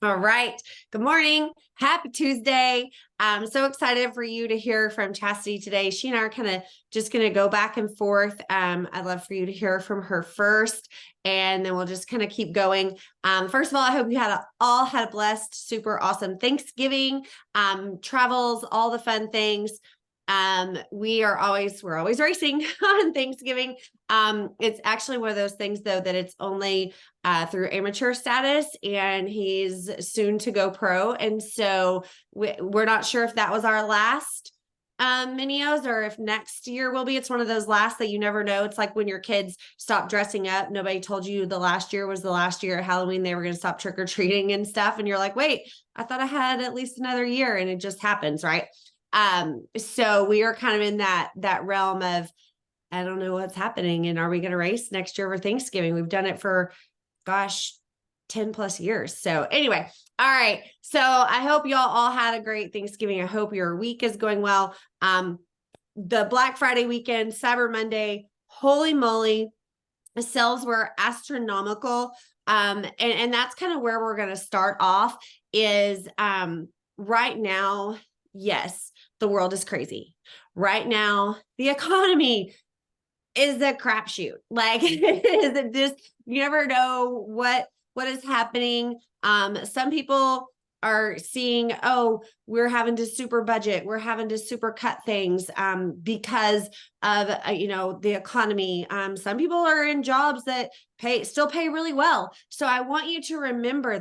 All right. Good morning. Happy Tuesday. I'm so excited for you to hear from Chastity today. She and I are kind of just going to go back and forth. I'd love for you to hear from her first, and then we'll just kind of keep going. First of all, I hope you all had a blessed, super awesome Thanksgiving, travels, all the fun things. We're always racing on Thanksgiving. It's actually one of those things though, that it's only through amateur status, and he's soon to go pro. And so we're not sure if that was our last Minios or if next year will be. It's one of those last that you never know. It's like when your kids stop dressing up. Nobody told you the last year was the last year at Halloween. They were going to stop trick-or-treating and stuff. And you're like, wait, I thought I had at least another year, and it just happens, right? So we are kind of in that realm of, I don't know what's happening. And are we going to race next year for Thanksgiving? We've done it for, 10 plus years. So anyway, all right. So I hope y'all all had a great Thanksgiving. I hope your week is going well. The Black Friday weekend, Cyber Monday, holy moly, the sales were astronomical. And that's kind of where we're going to start off is, right now, yes, the world is crazy. Right now, the economy is a crapshoot. Like, is it just, you never know what is happening. Some people are seeing, oh, we're having to super budget, we're having to super cut things because of the economy. Some people are in jobs that still pay really well. So I want you to remember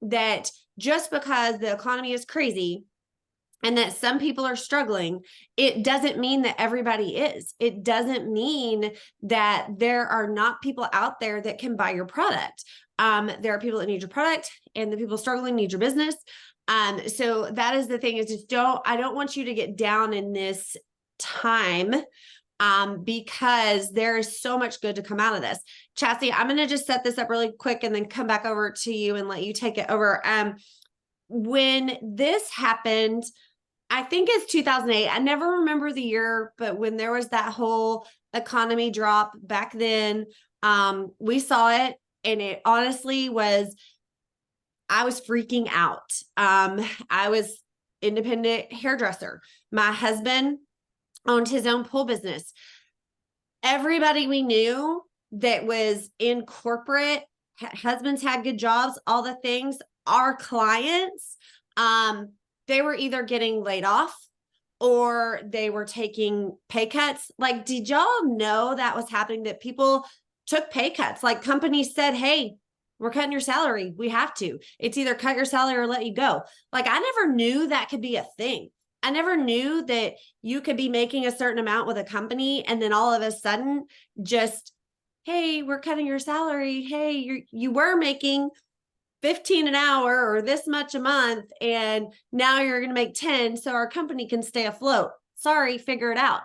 that just because the economy is crazy and that some people are struggling, it doesn't mean that everybody is. It doesn't mean that there are not people out there that can buy your product. There are people that need your product, and the people struggling need your business. So that is the thing, is I don't want you to get down in this time, because there is so much good to come out of this. Chastity, I'm going to just set this up really quick and then come back over to you and let you take it over. When this happened, I think it's 2008. I never remember the year, but when there was that whole economy drop back then, we saw it, and it honestly was, I was freaking out. I was independent hairdresser. My husband owned his own pool business. Everybody we knew that was in corporate, husbands had good jobs, all the things, our clients, they were either getting laid off or they were taking pay cuts. Like, did y'all know that was happening, that people took pay cuts? Like, companies said, hey, we're cutting your salary. We have to. It's either cut your salary or let you go. Like, I never knew that could be a thing. I never knew that you could be making a certain amount with a company, and then all of a sudden just, hey, we're cutting your salary. Hey, you were making 15 an hour or this much a month, and now you're going to make 10 so our company can stay afloat. Sorry, figure it out.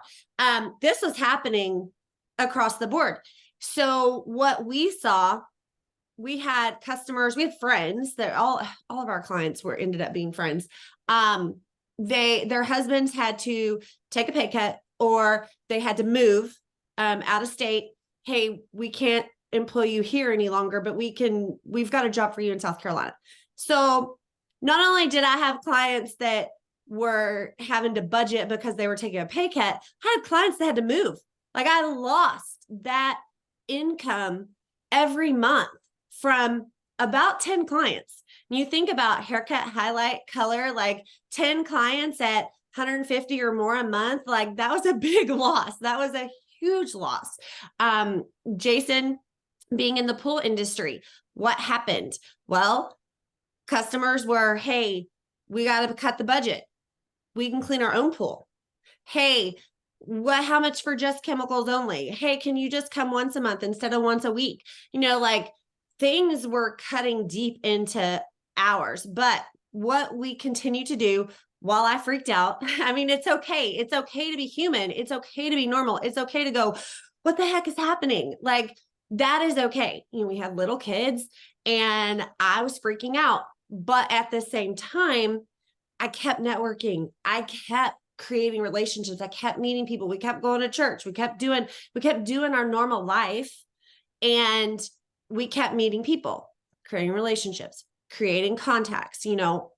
This was happening across the board. So what we saw, we had customers, we had friends that all of our clients ended up being friends. Their husbands had to take a pay cut, or they had to move out of state. Hey, we can't employ you here any longer, but we've got a job for you in South Carolina. So not only did I have clients that were having to budget because they were taking a pay cut, I had clients that had to move. Like, I lost that income every month from about 10 clients. And you think about haircut, highlight, color, like 10 clients at 150 or more a month, like that was a big loss. That was a huge loss. Jason, being in the pool industry, what happened? Well, customers were, hey, we got to cut the budget. We can clean our own pool. Hey, how much for just chemicals only? Hey, can you just come once a month instead of once a week? Like, things were cutting deep into hours. But what we continue to do, while I freaked out, I mean, it's okay. It's okay to be human. It's okay to be normal. It's okay to go, what the heck is happening? Like, that is okay. We had little kids and I was freaking out. But at the same time, I kept networking. I kept creating relationships. I kept meeting people. We kept going to church. We kept doing our normal life, and we kept meeting people, creating relationships. creating contacts,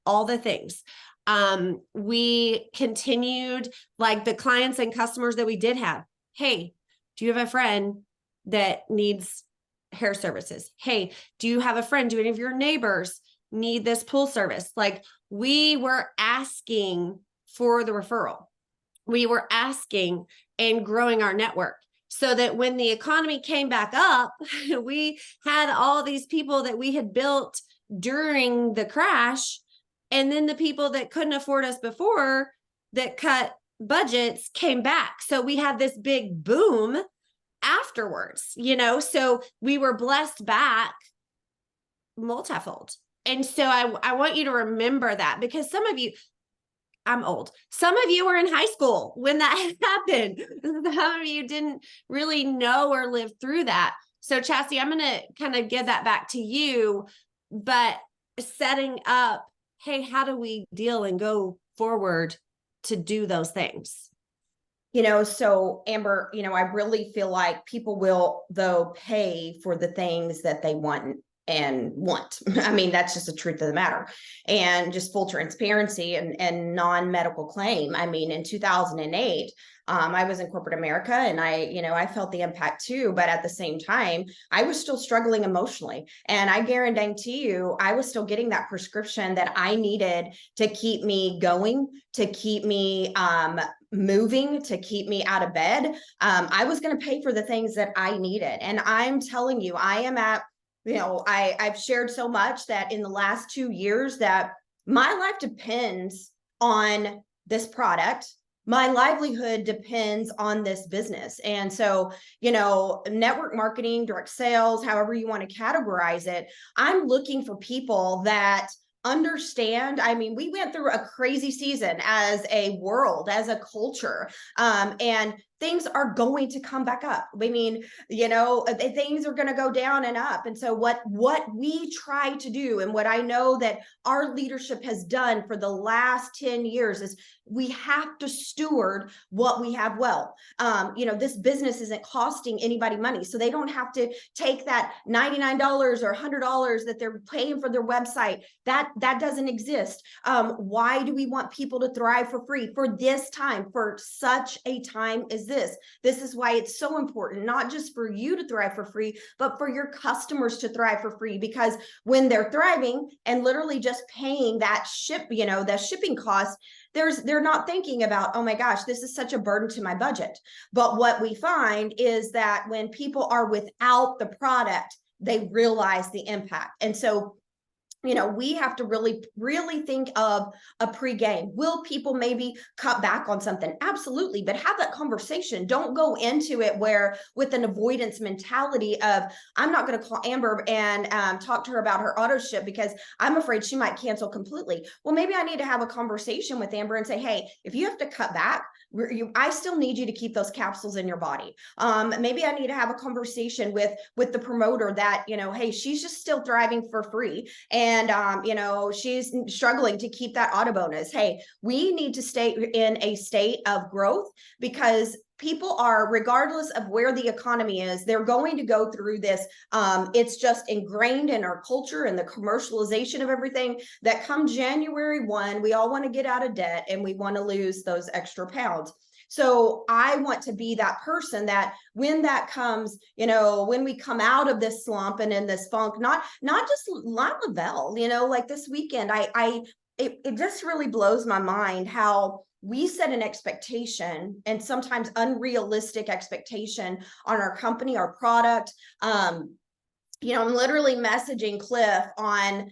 all the things. We continued, like the clients and customers that we did have. Hey, do you have a friend that needs hair services? Hey, do you have a friend? Do any of your neighbors need this pool service? Like, we were asking for the referral. We were asking and growing our network so that when the economy came back up, we had all these people that we had built during the crash. And then the people that couldn't afford us before, that cut budgets, came back. So we had this big boom afterwards, so we were blessed back multifold. And so I want you to remember that, because some of you, I'm old. Some of you were in high school when that happened. Some of you didn't really know or live through that. So Chastity, I'm going to kind of give that back to you, but setting up, hey, how do we deal and go forward to do those things? So Amber, I really feel like people will, though, pay for the things that they want. I mean, that's just the truth of the matter. And just full transparency and non-medical claim. I mean, in 2008, I was in corporate America, and I felt the impact too. But at the same time, I was still struggling emotionally. And I guarantee you, I was still getting that prescription that I needed to keep me going, to keep me moving, to keep me out of bed. I was going to pay for the things that I needed. And I'm telling you, I am at, I've shared so much that in the last 2 years that my life depends on this product. My livelihood depends on this business. And so, network marketing, direct sales, however you want to categorize it, I'm looking for people that understand. I mean, we went through a crazy season as a world, as a culture, and things are going to come back up. I mean, things are going to go down and up. And so what we try to do, and what I know that our leadership has done for the last 10 years, is we have to steward what we have well. This business isn't costing anybody money, so they don't have to take that $99 or $100 that they're paying for their website. That doesn't exist. Why do we want people to thrive for free for this time, for such a time as this? This is why it's so important, not just for you to thrive for free, but for your customers to thrive for free. Because when they're thriving and literally just paying that the shipping cost, they're not thinking about, oh my gosh, this is such a burden to my budget. But what we find is that when people are without the product, they realize the impact. And so we have to really, really think of a pregame. Will people maybe cut back on something? Absolutely. But have that conversation. Don't go into it with an avoidance mentality of, I'm not going to call Amber and talk to her about her auto ship because I'm afraid she might cancel completely. Well, maybe I need to have a conversation with Amber and say, hey, if you have to cut back, I still need you to keep those capsules in your body. Maybe I need to have a conversation with the promoter that, hey, she's just still thriving for free. And she's struggling to keep that auto bonus. Hey, we need to stay in a state of growth, because people are, regardless of where the economy is, they're going to go through this. It's just ingrained in our culture and the commercialization of everything that come January 1, we all want to get out of debt and we want to lose those extra pounds. So I want to be that person that when that comes, when we come out of this slump and in this funk, not just Lavelle, like this weekend, it just really blows my mind how we set an expectation, and sometimes unrealistic expectation, on our company, our product. I'm literally messaging Cliff on,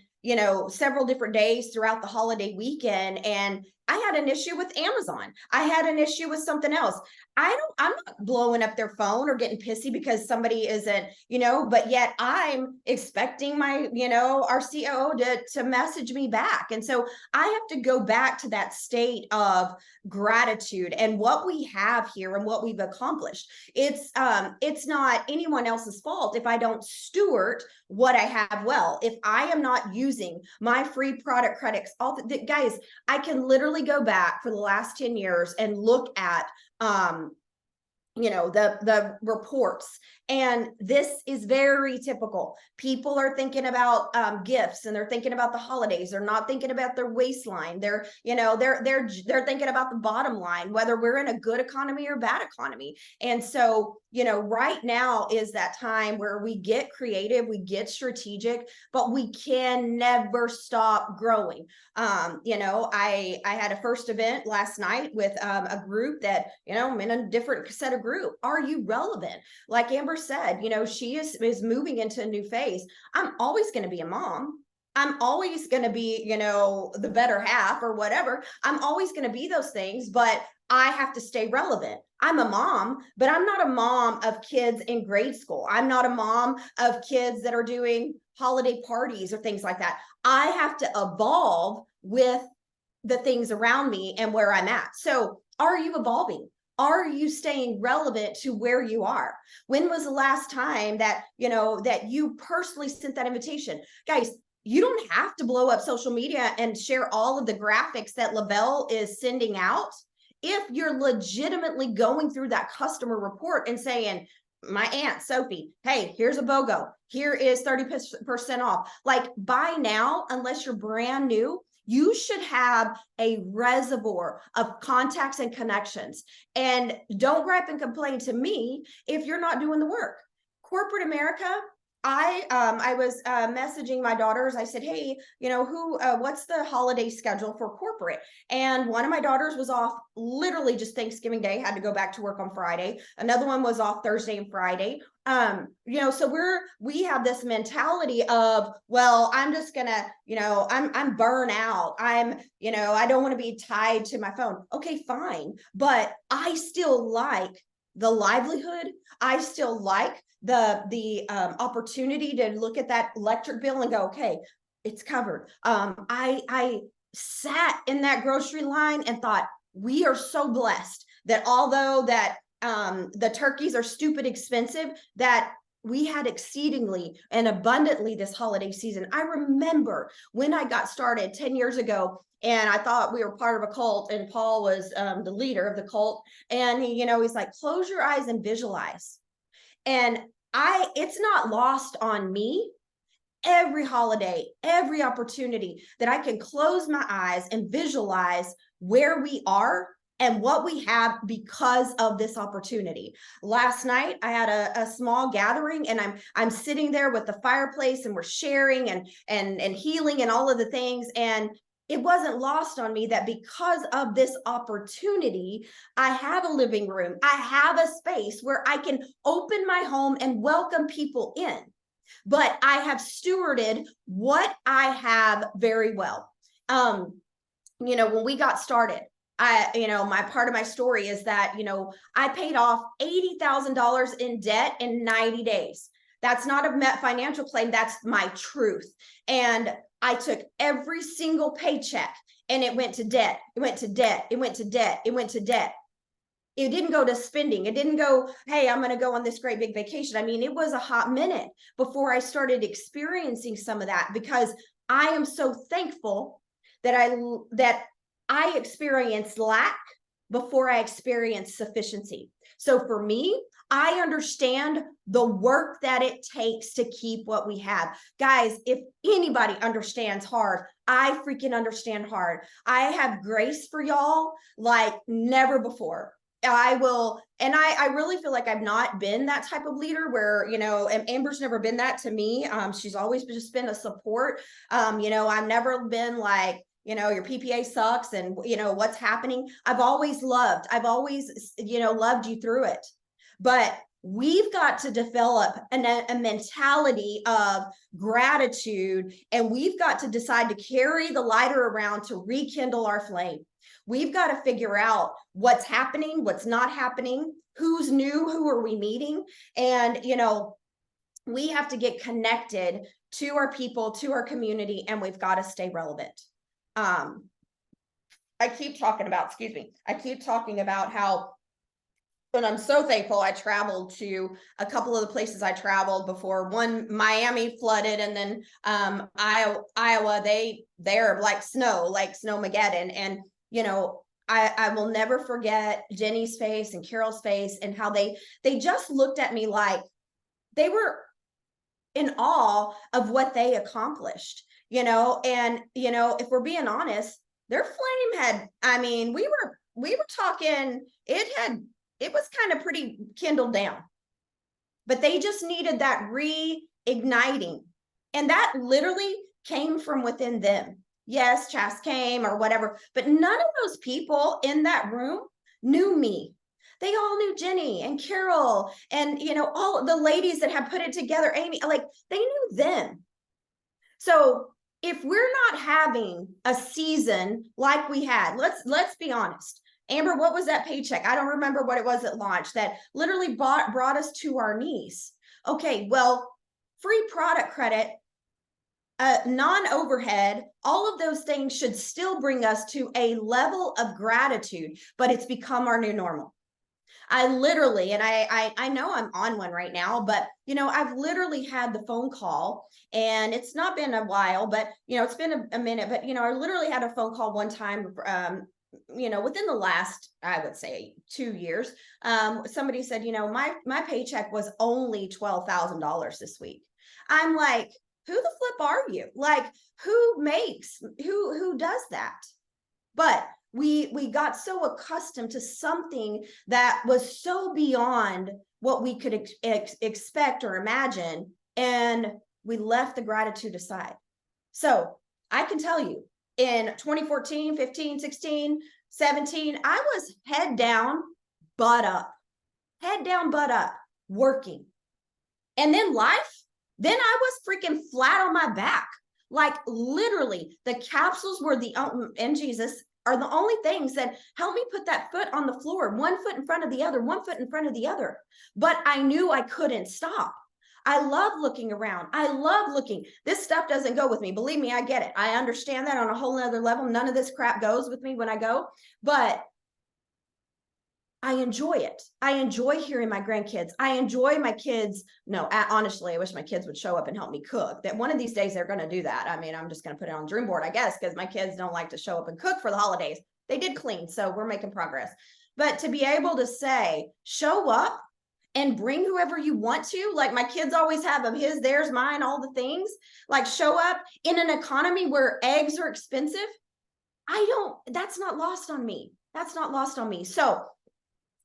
several different days throughout the holiday weekend, and I had an issue with Amazon. I had an issue with something else. I'm not blowing up their phone or getting pissy because somebody isn't, but yet I'm expecting my, our COO to message me back. And so I have to go back to that state of gratitude and what we have here and what we've accomplished. It's not anyone else's fault if I don't steward what I have well. If I am not using my free product credits, guys, I can literally go back for the last 10 years and look at the reports. And this is very typical. People are thinking about gifts, and they're thinking about the holidays. They're not thinking about their waistline. They're thinking about the bottom line, whether we're in a good economy or bad economy. And so, right now is that time where we get creative, we get strategic, but we can never stop growing. I had a first event last night with a group that, I'm in a different set of group. Are you relevant? Like Amber said, she is moving into a new phase. I'm always going to be a mom. I'm always going to be, the better half or whatever. I'm always going to be those things, but I have to stay relevant. I'm a mom, but I'm not a mom of kids in grade school. I'm not a mom of kids that are doing holiday parties or things like that. I have to evolve with the things around me and where I'm at. So are you evolving? Are you staying relevant to where you are? When was the last time that, that you personally sent that invitation? Guys, you don't have to blow up social media and share all of the graphics that Lavelle is sending out. If you're legitimately going through that customer report and saying, my aunt Sophie, hey, here's a BOGO. Here is 30% off. Like, by now, unless you're brand new, you should have a reservoir of contacts and connections. And don't gripe and complain to me if you're not doing the work. Corporate America, I was messaging my daughters. I said, hey, what's the holiday schedule for corporate? And one of my daughters was off literally just Thanksgiving Day, had to go back to work on Friday. Another one was off Thursday and Friday. So we have this mentality of, well, I'm just gonna, I'm burnt out. I don't want to be tied to my phone. Okay, fine. But I still like the livelihood. I still like the opportunity to look at that electric bill and go, okay, it's covered. I sat in that grocery line and thought, we are so blessed that although that the turkeys are stupid expensive, that we had exceedingly and abundantly this holiday season. I remember when I got started 10 years ago, and I thought we were part of a cult, and Paul was the leader of the cult. And he's like, close your eyes and visualize. And it's not lost on me. Every holiday, every opportunity that I can close my eyes and visualize where we are and what we have because of this opportunity. Last night, I had a small gathering, and I'm sitting there with the fireplace, and we're sharing and healing and all of the things. And it wasn't lost on me that because of this opportunity, I have a living room. I have a space where I can open my home and welcome people in. But I have stewarded what I have very well. When we got started, my part of my story is that, I paid off $80,000 in debt in 90 days. That's not a Met financial claim. That's my truth. And I took every single paycheck and it went to debt. It went to debt. It went to debt. It went to debt. It didn't go to spending. It didn't go, hey, I'm going to go on this great big vacation. I mean, it was a hot minute before I started experiencing some of that, because I am so thankful that I experienced lack before I experienced sufficiency. So for me, I understand the work that it takes to keep what we have. Guys, if anybody understands hard, I freaking understand hard. I have grace for y'all like never before. I will, and I really feel like I've not been that type of leader where, and Amber's never been that to me. She's always just been a support. I've never been like, your PPA sucks and, what's happening. I've always loved you through it. But we've got to develop a mentality of gratitude, and we've got to decide to carry the lighter around to rekindle our flame. We've got to figure out what's happening, what's not happening, who's new, who are we meeting? And, we have to get connected to our people, to our community, and we've got to stay relevant. I keep talking about how, and I'm so thankful I traveled to a couple of the places I traveled before. One, Miami flooded, and then Iowa, they're like Snowmageddon. And I will never forget Jenny's face and Carol's face and how they just looked at me like they were in awe of what they accomplished, and if we're being honest, their flame had, I mean, we were talking, it was kind of pretty kindled down, but they just needed that reigniting. And that literally came from within them. Yes, Chas came or whatever, but none of those people in that room knew me. They all knew Jenny and Carol and, all the ladies that had put it together, Amy, like they knew them. So if we're not having a season like we had, let's be honest. Amber, what was that paycheck? I don't remember what it was at launch that literally brought us to our knees. Okay, well, free product credit, non-overhead, all of those things should still bring us to a level of gratitude, but it's become our new normal. I literally, and I know I'm on one right now, but I've literally had the phone call, and it's not been a while, but it's been a minute, but I literally had a phone call one time, within the last, I would say 2 years. Somebody said, my paycheck was only $12,000 this week. I'm like, who the flip are you? Like, who does that? But we got so accustomed to something that was so beyond what we could expect or imagine, and we left the gratitude aside. So I can tell you, in 2014, 15, 16, 17, I was head down, butt up, working. And then then I was freaking flat on my back. Like literally the capsules were and Jesus are the only things that help me put that foot on the floor, one foot in front of the other, one foot in front of the other. But I knew I couldn't stop. I love looking around. I love looking. This stuff doesn't go with me. Believe me, I get it. I understand that on a whole nother level. None of this crap goes with me when I go, but I enjoy it. I enjoy hearing my grandkids. I enjoy my kids. No, honestly, I wish my kids would show up and help me cook. That one of these days they're going to do that. I mean, I'm just going to put it on the dream board, I guess, because my kids don't like to show up and cook for the holidays. They did clean, so we're making progress. But to be able to say, show up and bring whoever you want to, like my kids always have of his, theirs, mine, all the things, like show up in an economy where eggs are expensive. That's not lost on me. That's not lost on me. So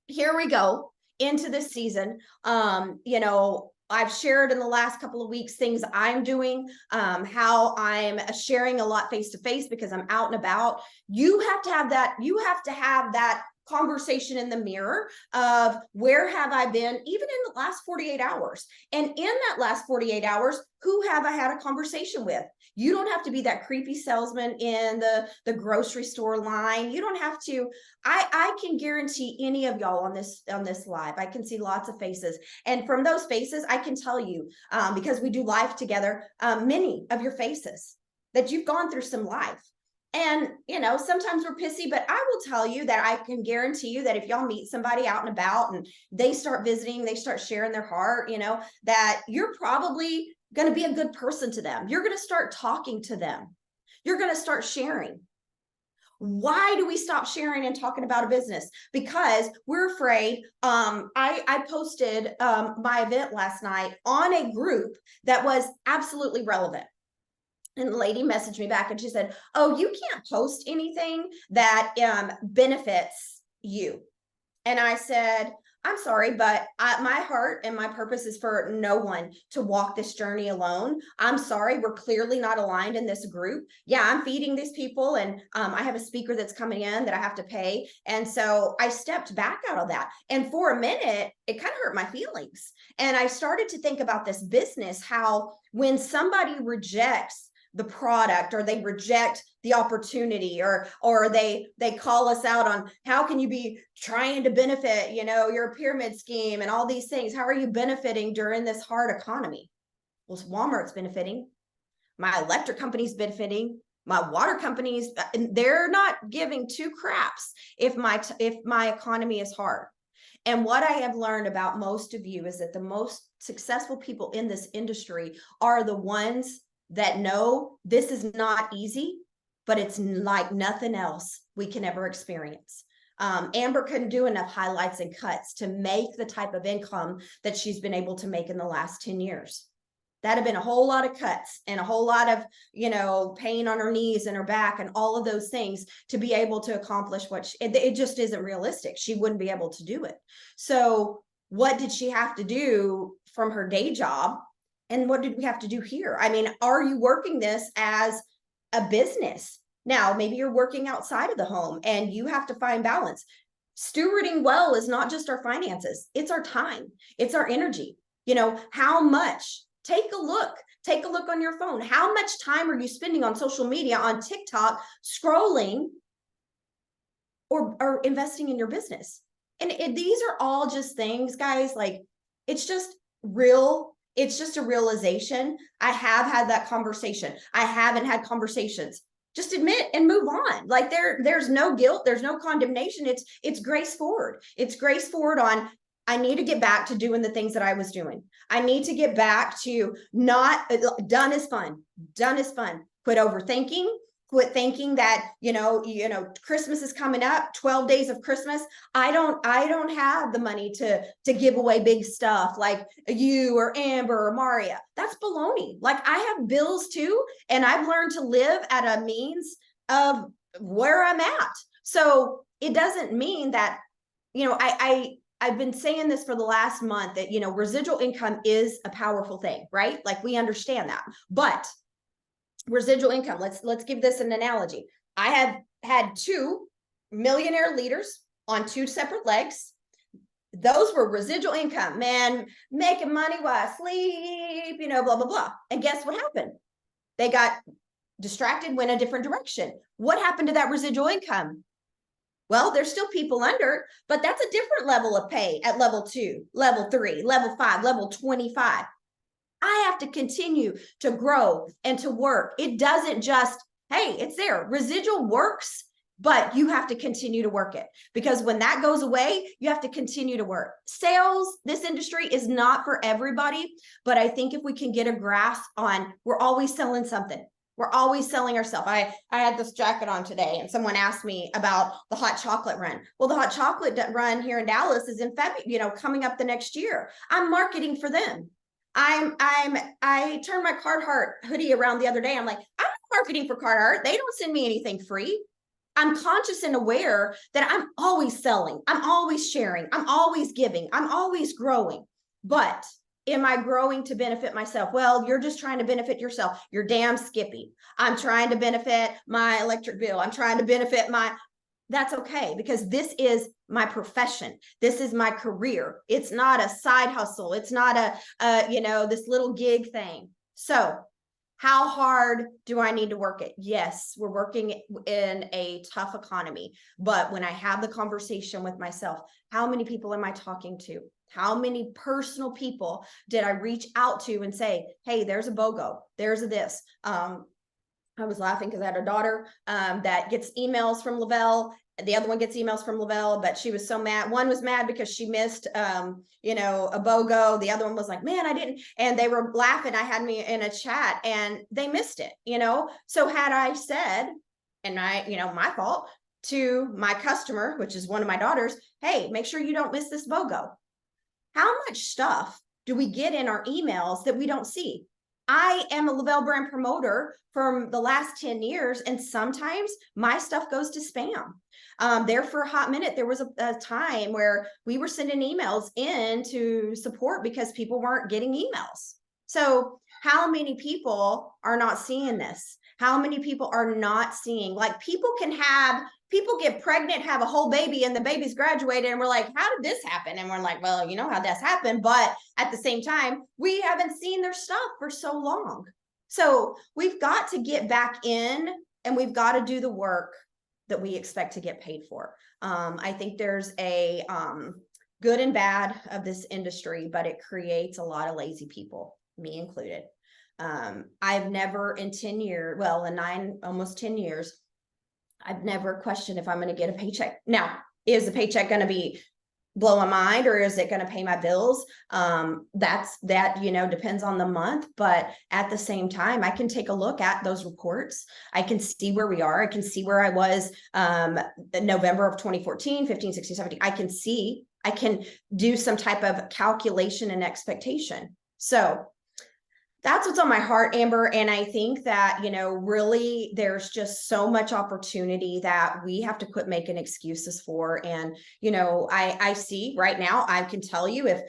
here we go into this season. I've shared in the last couple of weeks things I'm doing, how I'm sharing a lot face to face because I'm out and about. You have to have that conversation in the mirror of where have I been, even in the last 48 hours. And in that last 48 hours, who have I had a conversation with? You don't have to be that creepy salesman in the grocery store line. You don't have to. I can guarantee any of y'all on this live, I can see lots of faces. And from those faces, I can tell you, because we do life together, many of your faces that you've gone through some life. And, sometimes we're pissy, but I will tell you that I can guarantee you that if y'all meet somebody out and about and they start visiting, they start sharing their heart, that you're probably going to be a good person to them. You're going to start talking to them. You're going to start sharing. Why do we stop sharing and talking about a business? Because we're afraid. I posted my event last night on a group that was absolutely relevant. And the lady messaged me back and she said, oh, you can't post anything that benefits you. And I said, I'm sorry, but my heart and my purpose is for no one to walk this journey alone. I'm sorry, we're clearly not aligned in this group. Yeah, I'm feeding these people, and I have a speaker that's coming in that I have to pay. And so I stepped back out of that. And for a minute, it kind of hurt my feelings. And I started to think about this business, how when somebody rejects the product, or they reject the opportunity, or they call us out on how can you be trying to benefit, your pyramid scheme and all these things. How are you benefiting during this hard economy? Well, Walmart's benefiting. My electric company's benefiting. My water companies, they're not giving two craps if my economy is hard. And what I have learned about most of you is that the most successful people in this industry are the ones that know this is not easy, but it's like nothing else we can ever experience. Amber couldn't do enough highlights and cuts to make the type of income that she's been able to make in the last 10 years. That'd have been a whole lot of cuts and a whole lot of, pain on her knees and her back and all of those things to be able to accomplish what it just isn't realistic. She wouldn't be able to do it. So what did she have to do from her day job? And what did we have to do here? I mean, are you working this as a business? Now, maybe you're working outside of the home and you have to find balance. Stewarding well is not just our finances, it's our time, it's our energy. How much? Take a look on your phone. How much time are you spending on social media, on TikTok, scrolling, or investing in your business? And these are all just things, guys, like it's just real. It's just a realization. I have had that conversation. I haven't had conversations. Just admit and move on. Like there's no guilt. There's no condemnation. It's grace forward. It's grace forward on, I need to get back to doing the things that I was doing. I need to get back to not done is fun. Done is fun. Quit overthinking. Quit thinking that, Christmas is coming up, 12 days of Christmas. I don't have the money to give away big stuff like you or Amber or Maria. That's baloney. Like I have bills too. And I've learned to live at a means of where I'm at. So it doesn't mean that, I've been saying this for the last month that, residual income is a powerful thing, right? Like we understand that, but residual income, let's give this an analogy. I have had 2 millionaire leaders on 2 separate legs. Those were residual income, man, making money while I sleep, blah, blah, blah. And guess what happened? They got distracted, went a different direction. What happened to that residual income? Well, there's still people under, but that's a different level of pay at level 2, level 3, level 5, level 25. I have to continue to grow and to work. It doesn't just, hey, it's there. Residual works, but you have to continue to work it, because when that goes away, you have to continue to work. Sales, this industry is not for everybody, but I think if we can get a grasp on, we're always selling something. We're always selling ourselves. I had this jacket on today and someone asked me about the hot chocolate run. Well, the hot chocolate run here in Dallas is in February, coming up the next year. I'm marketing for them. I turned my Carhartt hoodie around the other day. I'm like, I'm marketing for Carhartt. They don't send me anything free. I'm conscious and aware that I'm always selling. I'm always sharing. I'm always giving. I'm always growing. But am I growing to benefit myself? Well, you're just trying to benefit yourself. You're damn skippy. I'm trying to benefit my electric bill. I'm trying to benefit that's okay, because this is my profession. This is my career. It's not a side hustle. It's not this little gig thing. So how hard do I need to work it? Yes, we're working in a tough economy. But when I have the conversation with myself, how many people am I talking to? How many personal people did I reach out to and say, hey, there's a BOGO, there's a this. I was laughing because I had a daughter that gets emails from Lavelle. The other one gets emails from Lavelle, but she was so mad. One was mad because she missed, a BOGO. The other one was like, man, I didn't. And they were laughing. I had me in a chat and they missed it, So had I said, and my fault, to my customer, which is one of my daughters, hey, make sure you don't miss this BOGO. How much stuff do we get in our emails that we don't see? I am a Lavelle brand promoter from the last 10 years, and sometimes my stuff goes to spam. There for a hot minute, there was a time where we were sending emails in to support because people weren't getting emails. So how many people are not seeing this? How many people are not seeing, like people get pregnant, have a whole baby, and the baby's graduated, and we're like, how did this happen? And we're like, well, you know how that's happened. But at the same time, we haven't seen their stuff for so long. So we've got to get back in and we've got to do the work that we expect to get paid for. I think there's a good and bad of this industry, but it creates a lot of lazy people, me included. I've never in almost 10 years, I've never questioned if I'm going to get a paycheck. Now, is the paycheck going to be blow my mind, or is it going to pay my bills? That, you know, depends on the month. But at the same time, I can take a look at those reports. I can see where we are. I can see where I was in November of 2014, 15, 16, 17. I can do some type of calculation and expectation. So that's what's on my heart, Amber. And I think that, you know, really there's just so much opportunity that we have to quit making excuses for. And, you know, I see right now, I can tell you if,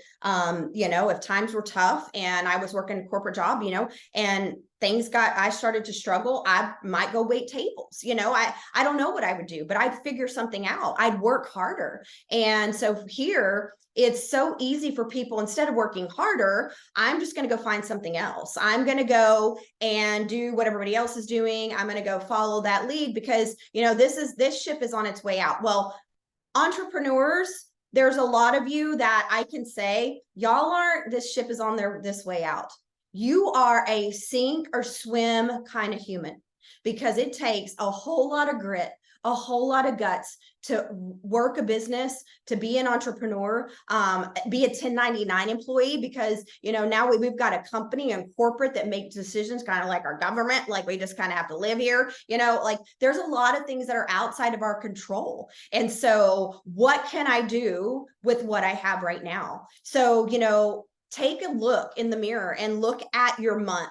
you know, if times were tough and I was working a corporate job, you know, and I started to struggle, I might go wait tables. You know, I don't know what I would do, but I'd figure something out. I'd work harder. And so here, it's so easy for people, instead of working harder, I'm just going to go find something else. I'm going to go and do what everybody else is doing. I'm going to go follow that lead because, you know, this ship is on its way out. Well, entrepreneurs, there's a lot of you that I can say, y'all aren't, this ship is on this way out. You are a sink or swim kind of human, because it takes a whole lot of grit, a whole lot of guts to work a business, to be an entrepreneur, be a 1099 employee, because, you know, now we've got a company and corporate that make decisions kind of like our government, like we just kind of have to live here, you know, like there's a lot of things that are outside of our control. And so what can I do with what I have right now? So, you know, take a look in the mirror and look at your month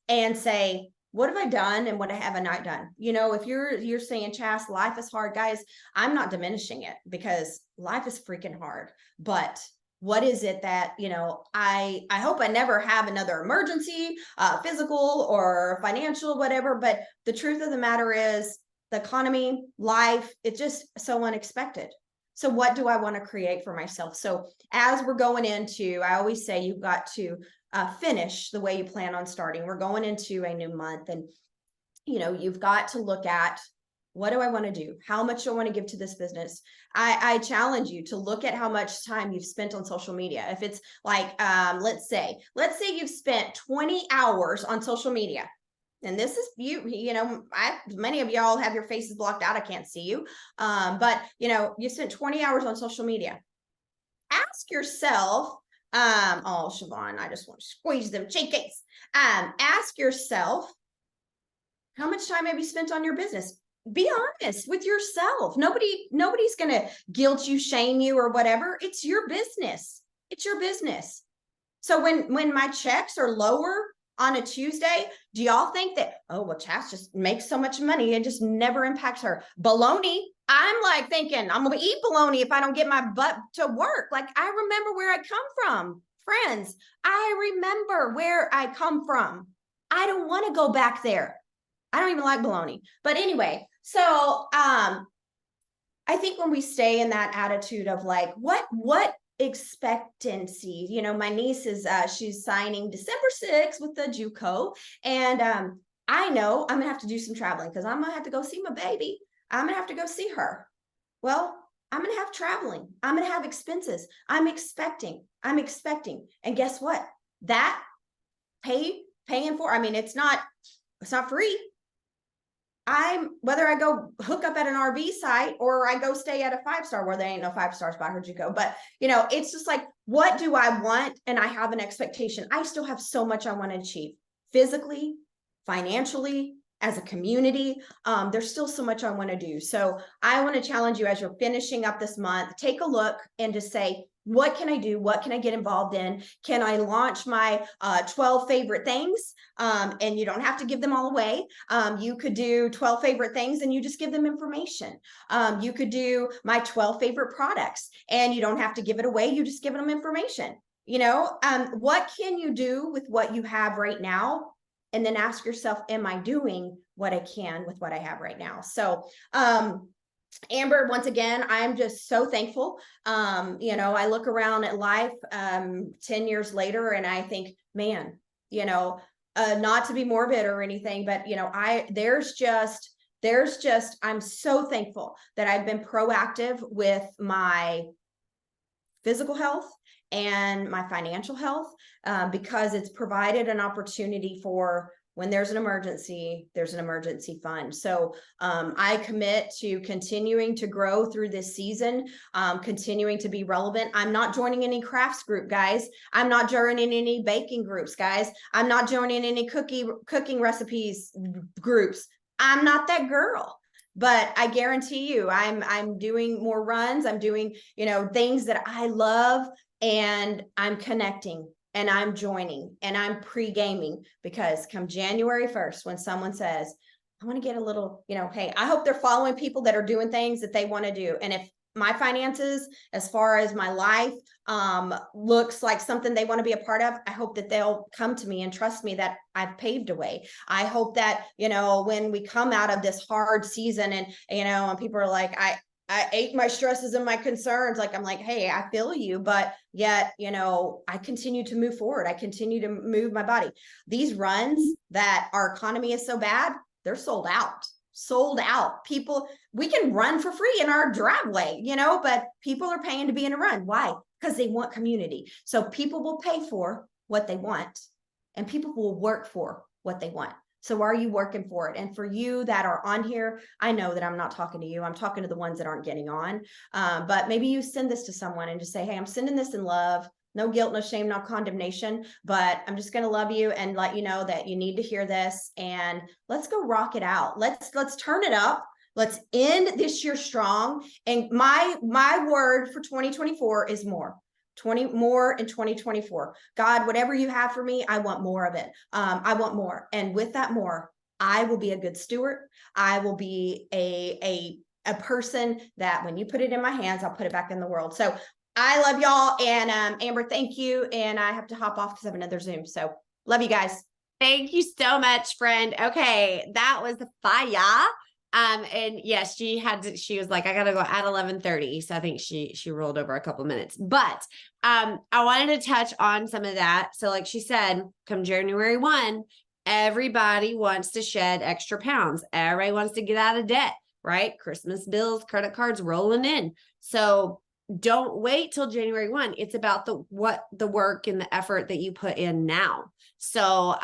and say, what have I done and what have I not done? You know, if you're saying, Chas, life is hard, guys, I'm not diminishing it, because life is freaking hard. But what is it that, you know, I hope I never have another emergency, physical or financial, whatever. But the truth of the matter is, the economy, life, it's just so unexpected. So what do I want to create for myself? So as we're going into, I always say you've got to finish the way you plan on starting. We're going into a new month, and, you know, you've got to look at, what do I want to do? How much do I want to give to this business? I challenge you to look at how much time you've spent on social media. If it's like, let's say you've spent 20 hours on social media. And this is you know, many of y'all have your faces blocked out. I can't see you. But, you know, you spent 20 hours on social media. Ask yourself, oh, Siobhan, I just want to squeeze them cheekcakes. Ask yourself, how much time have you spent on your business? Be honest with yourself. Nobody's going to guilt you, shame you, or whatever. It's your business. It's your business. So when my checks are lower on a Tuesday, do y'all think that, oh, well, Chas just makes so much money, it just never impacts her? Baloney. I'm like thinking, I'm going to eat bologna if I don't get my butt to work. Like, I remember where I come from. Friends, I remember where I come from. I don't want to go back there. I don't even like bologna. But anyway, so I think when we stay in that attitude of like, what expectancy, you know, my niece is she's signing December 6th with the JUCO, and I know I'm gonna have to do some traveling, because I'm gonna have to go see my baby. I'm gonna have to go see her. Well, I'm gonna have traveling, I'm gonna have expenses. I'm expecting, and guess what? That paying for, I mean, it's not free. Whether I go hook up at an RV site or I go stay at a 5-star, where there ain't no 5 stars, but I heard you go. But, you know, it's just like, what do I want? And I have an expectation. I still have so much I want to achieve physically, financially, as a community. There's still so much I want to do. So I want to challenge you, as you're finishing up this month, take a look and just say, what can I do? What can I get involved in? Can I launch my 12 favorite things? And you don't have to give them all away. You could do 12 favorite things and you just give them information. You could do my 12 favorite products and you don't have to give it away. You just give them information. You know, what can you do with what you have right now? And then ask yourself, am I doing what I can with what I have right now? So, Amber, once again, I'm just so thankful. You know, I look around at life 10 years later and I think, man, you know, not to be morbid or anything, but, you know, there's just, I'm so thankful that I've been proactive with my physical health and my financial health, because it's provided an opportunity for when there's an emergency, there's an emergency fund. So I commit to continuing to grow through this season, continuing to be relevant. I'm not joining any crafts group, guys. I'm not joining any baking groups, guys. I'm not joining any cooking recipes groups. I'm not that girl. But I guarantee you, I'm doing more runs. I'm doing, things that I love, and I'm connecting, and I'm joining, and I'm pre-gaming, because come January 1st, when someone says, I want to get a little, hey, I hope they're following people that are doing things that they want to do. And if my finances, as far as my life, looks like something they want to be a part of, I hope that they'll come to me and trust me that I've paved a way. I hope that, when we come out of this hard season, and people are like, I ate my stresses and my concerns. Like, I'm like, hey, I feel you, but yet, I continue to move forward. I continue to move my body. These runs that our economy is so bad, they're sold out. People, we can run for free in our driveway, but people are paying to be in a run. Why? Because they want community. So people will pay for what they want, and people will work for what they want. So are you working for it? And for you that are on here, I know that I'm not talking to you. I'm talking to the ones that aren't getting on. But maybe you send this to someone and just say, hey, I'm sending this in love. No guilt, no shame, no condemnation, but I'm just going to love you and let you know that you need to hear this, and let's go rock it out. Let's turn it up. Let's end this year strong. And my word for 2024 is more. 20 more in 2024. God, whatever you have for me, I want more of it. I want more. And with that more, I will be a good steward. I will be a person that when you put it in my hands, I'll put it back in the world. So I love y'all. And Amber, thank you. And I have to hop off because I have another Zoom. So love you guys. Thank you so much, friend. Okay, that was fire. And yes, she was like, I gotta go at 11:30. So I think she rolled over a couple minutes, but, I wanted to touch on some of that. So like she said, come January 1, everybody wants to shed extra pounds. Everybody wants to get out of debt, right? Christmas bills, credit cards rolling in. So don't wait till January 1. It's about the work and the effort that you put in now. So,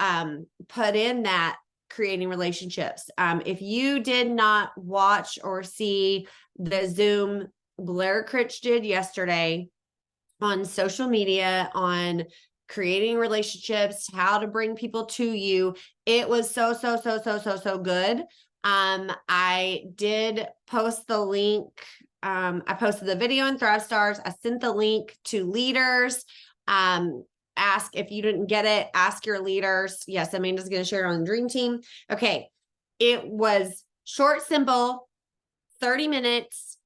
put in that creating relationships. If you did not watch or see the Zoom Blair Critch did yesterday on social media on creating relationships, how to bring people to you, it was so good. I did post the link. I posted the video in Thrive Stars. I sent the link to leaders. Ask if you didn't get it, ask your leaders. Yes, Amanda's going to share it on the Dream Team. Okay. It was short, simple, 30 minutes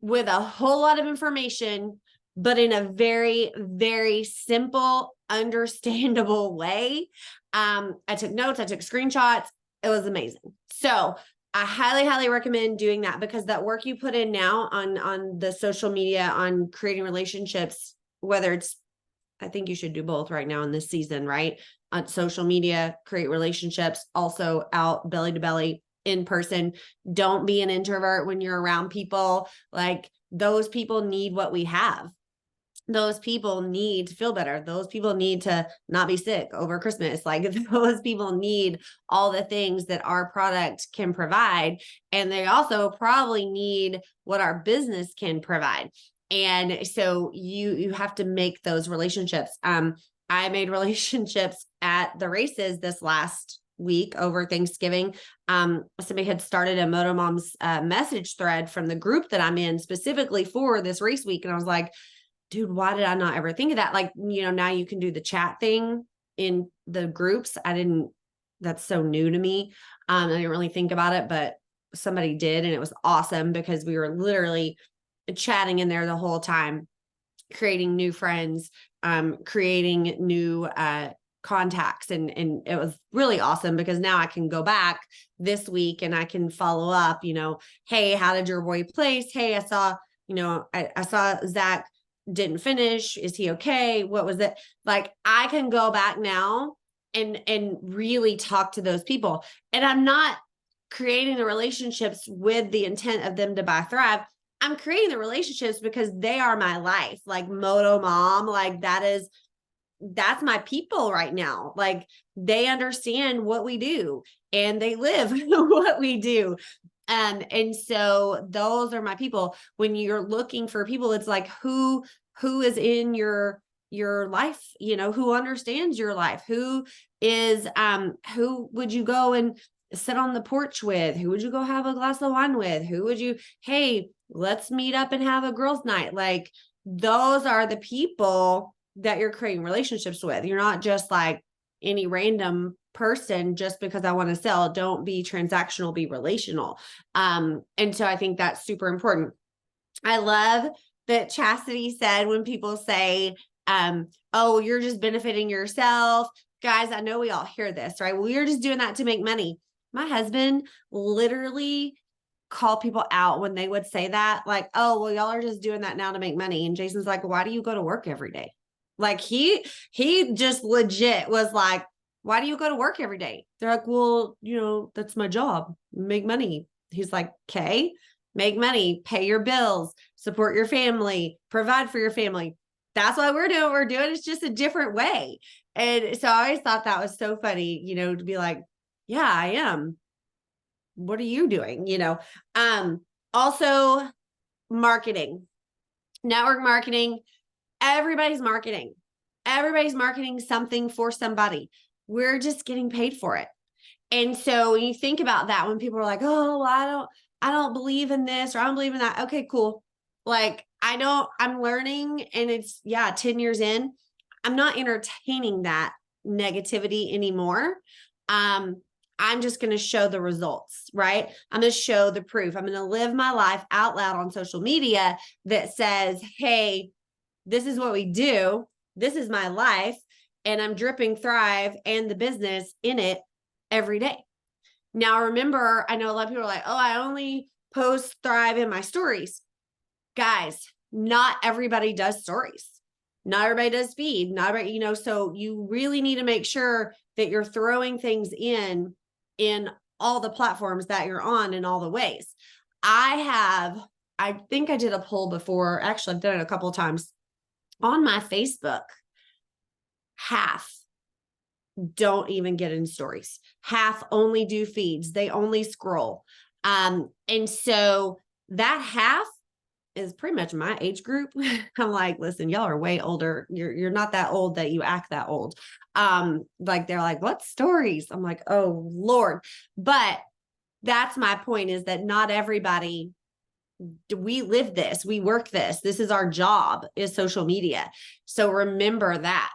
with a whole lot of information, but in a very, very simple, understandable way. I took notes, I took screenshots. It was amazing. So I highly, highly recommend doing that, because that work you put in now on the social media, on creating relationships, whether it's, I think you should do both right now in this season, right? On social media, create relationships, also out belly to belly in person. Don't be an introvert when you're around people. Like, those people need what we have. Those people need to feel better. Those people need to not be sick over Christmas. Like, those people need all the things that our product can provide. And they also probably need what our business can provide. And so you have to make those relationships. I made relationships at the races this last week over Thanksgiving. Somebody had started a Moto Moms message thread from the group that I'm in specifically for this race week. And I was like, dude, why did I not ever think of that? Like, now you can do the chat thing in the groups. That's so new to me. I didn't really think about it, but somebody did. And it was awesome, because we were literally chatting in there the whole time, creating new friends, creating new contacts. And it was really awesome, because now I can go back this week and I can follow up, hey, how did your boy place? Hey, I saw, I saw Zach didn't finish. Is he okay? What was it? Like, I can go back now and really talk to those people. And I'm not creating the relationships with the intent of them to buy Thrive. I'm creating the relationships because they are my life. Like, Moto Mom, like, that is that's my people right now. Like they understand what we do and they live what we do. And so those are my people. When you're looking for people, it's like who is in your life, you know, who understands your life, who would you go and sit on the porch with, who would you go have a glass of wine with, who would you, hey, let's meet up and have a girls' night. Like those are the people that you're creating relationships with. You're not just like any random person just because I want to sell. Don't be transactional, be relational. And so I think that's super important. I love that Chastity said when people say, oh, you're just benefiting yourself. Guys, I know we all hear this, right? Well, you're just doing that to make money. My husband literally called people out when they would say that, like, oh, well, y'all are just doing that now to make money. And Jason's like, why do you go to work every day? Like he just legit was like, why do you go to work every day? They're like, well, you know, that's my job, make money. He's like, okay, make money, pay your bills, support your family, provide for your family. That's why we're doing what we're doing. It's just a different way. And so I always thought that was so funny, you know, to be like, yeah, I am. What are you doing? You know, also marketing, network marketing, everybody's marketing. Everybody's marketing something for somebody. We're just getting paid for it. And so when you think about that, when people are like, oh, well, I don't believe in this or I don't believe in that. Okay, cool. Like I'm learning and it's 10 years in, I'm not entertaining that negativity anymore. I'm just going to show the results, right? I'm going to show the proof. I'm going to live my life out loud on social media that says, hey, this is what we do. This is my life. And I'm dripping Thrive and the business in it every day. Now, remember, I know a lot of people are like, oh, I only post Thrive in my stories. Guys, not everybody does stories. Not everybody does feed. Not everybody, you know, so you really need to make sure that you're throwing things in all the platforms that you're on in all the ways. I think I did a poll before. Actually, I've done it a couple of times on my Facebook. Half don't even get in stories. Half only do feeds. They only scroll. And so that half is pretty much my age group. I'm like, listen, y'all are way older. You're not that old that you act that old. Like they're like, what stories? I'm like, oh Lord. But that's my point, is that not everybody, we live this, we work this. This is our job, is social media. So remember that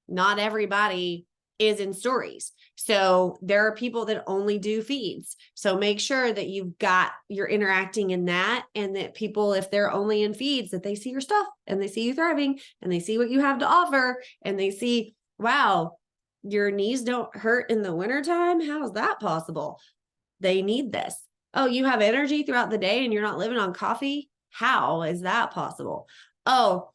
not everybody is in stories. So there are people that only do feeds. So make sure that you're interacting in that, and that people, if they're only in feeds, that they see your stuff and they see you thriving and they see what you have to offer and they see, wow, your knees don't hurt in the wintertime. How is that possible? They need this. Oh, you have energy throughout the day and you're not living on coffee. How is that possible? Oh,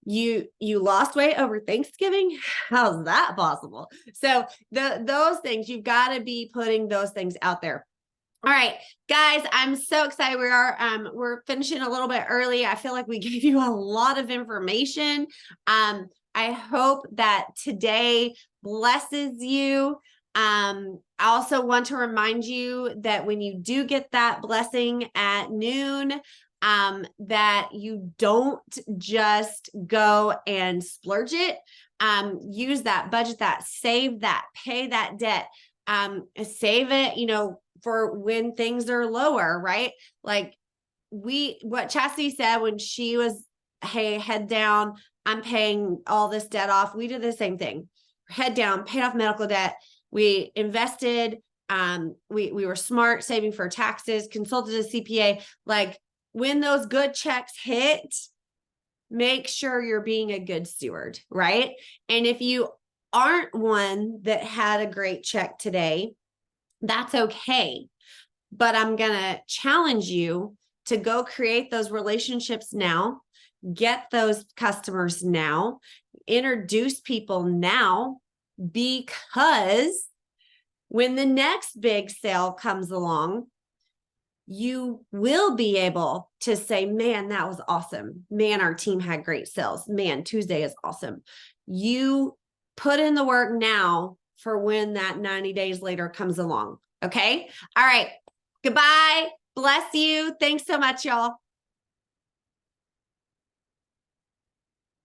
you lost weight over Thanksgiving. How's that possible? So those things, you've got to be putting those things out there. All right, guys, I'm so excited. We're finishing a little bit early. I feel like we gave you a lot of information. I hope that today blesses you. I also want to remind you that when you do get that blessing at noon, that you don't just go and splurge it. Use that, budget that, save that, pay that debt, save it, you know, for when things are lower, right? Like what Chastity said when she was, hey, head down, I'm paying all this debt off. We did the same thing. Head down, paid off medical debt. We invested, we were smart, saving for taxes, consulted a CPA. Like when those good checks hit, make sure you're being a good steward, right? And if you aren't one that had a great check today, that's okay. But I'm going to challenge you to go create those relationships now, get those customers now, introduce people now, because when the next big sale comes along, you will be able to say, man, that was awesome. Man, our team had great sales. Man, Tuesday is awesome. You put in the work now for when that 90 days later comes along. Okay. All right. Goodbye. Bless you. Thanks so much, y'all.